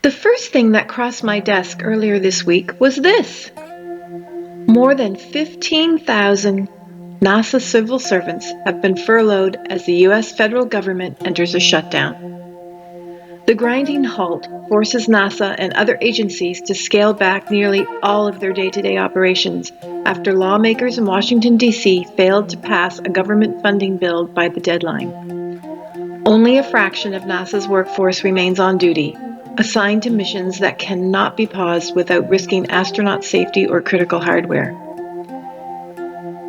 The first thing that crossed my desk earlier this week was this. More than 15,000 NASA civil servants have been furloughed as the U.S. federal government enters a shutdown. The grinding halt forces NASA and other agencies to scale back nearly all of their day-to-day operations after lawmakers in Washington, D.C. failed to pass a government funding bill by the deadline. Only a fraction of NASA's workforce remains on duty, assigned to missions that cannot be paused without risking astronaut safety or critical hardware.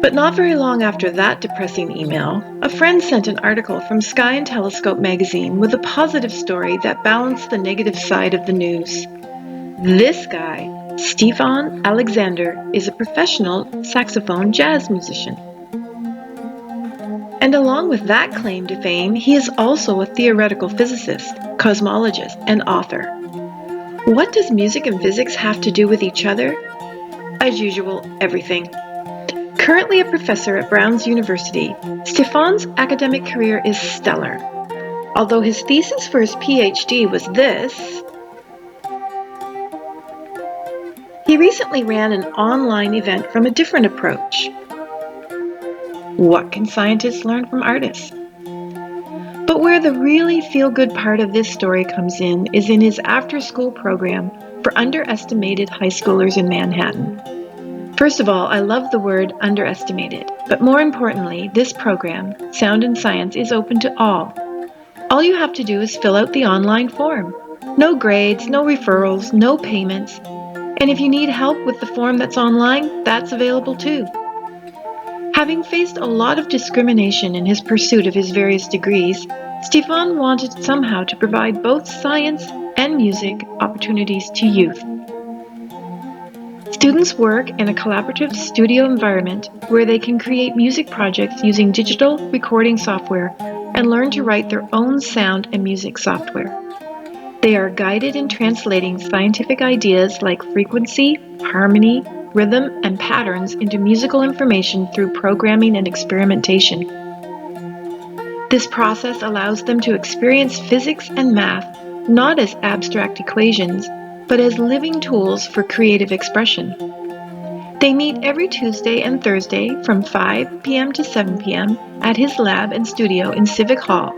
But not very long after that depressing email, a friend sent an article from Sky and Telescope magazine with a positive story that balanced the negative side of the news. This guy, Stephon Alexander, is a professional saxophone jazz musician. And along with that claim to fame, he is also a theoretical physicist, cosmologist, and author. What does music and physics have to do with each other? As usual, everything. Currently a professor at Brown's University, Stephon's academic career is stellar. Although his thesis for his PhD was this, he recently ran an online event from a different approach. What can scientists learn from artists? But where the really feel-good part of this story comes in is in his after-school program for underestimated high schoolers in Manhattan. First of all, I love the word underestimated, but more importantly, this program, Sound and Science, is open to all. All you have to do is fill out the online form. No grades, no referrals, no payments. And if you need help with the form that's online, that's available too. Having faced a lot of discrimination in his pursuit of his various degrees, Stephon wanted somehow to provide both science and music opportunities to youth. Students work in a collaborative studio environment where they can create music projects using digital recording software and learn to write their own sound and music software. They are guided in translating scientific ideas like frequency, harmony, rhythm, and patterns into musical information through programming and experimentation. This process allows them to experience physics and math not as abstract equations, but as living tools for creative expression. They meet every Tuesday and Thursday from 5 p.m. to 7 p.m. at his lab and studio in Civic Hall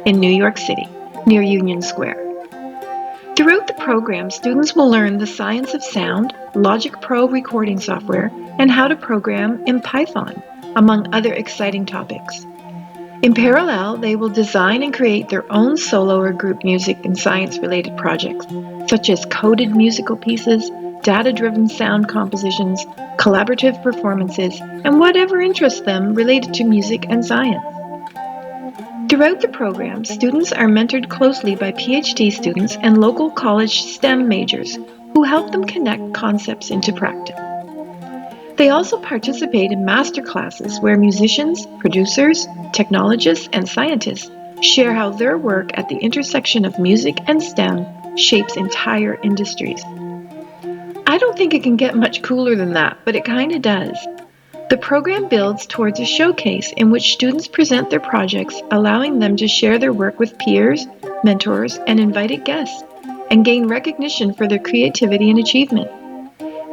in New York City, near Union Square. Throughout the program, students will learn the science of sound, Logic Pro recording software, and how to program in Python, among other exciting topics. In parallel, they will design and create their own solo or group music and science-related projects, such as coded musical pieces, data-driven sound compositions, collaborative performances, and whatever interests them related to music and science. Throughout the program, students are mentored closely by PhD students and local college STEM majors who help them connect concepts into practice. They also participate in master classes where musicians, producers, technologists, and scientists share how their work at the intersection of music and STEM shapes entire industries. I don't think it can get much cooler than that, but it kind of does. The program builds towards a showcase in which students present their projects, allowing them to share their work with peers, mentors, and invited guests, and gain recognition for their creativity and achievement.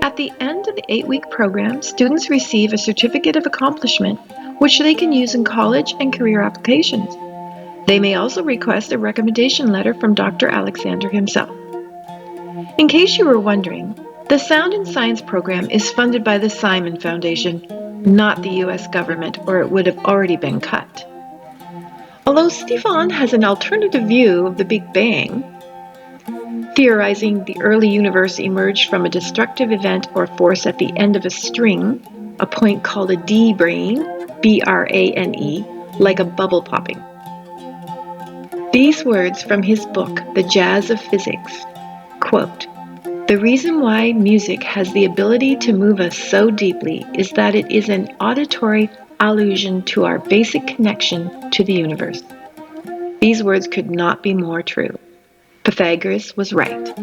At the end of the 8-week program, students receive a certificate of accomplishment, which they can use in college and career applications. They may also request a recommendation letter from Dr. Alexander himself. In case you were wondering, the Sound and Science program is funded by the Simon Foundation, not the U.S. government, or it would have already been cut. Although Stephon has an alternative view of the Big Bang, theorizing the early universe emerged from a destructive event or force at the end of a string, a point called a D-brane, B-R-A-N-E, like a bubble popping. These words from his book, The Jazz of Physics, quote, "The reason why music has the ability to move us so deeply is that it is an auditory allusion to our basic connection to the universe." These words could not be more true. Pythagoras was right.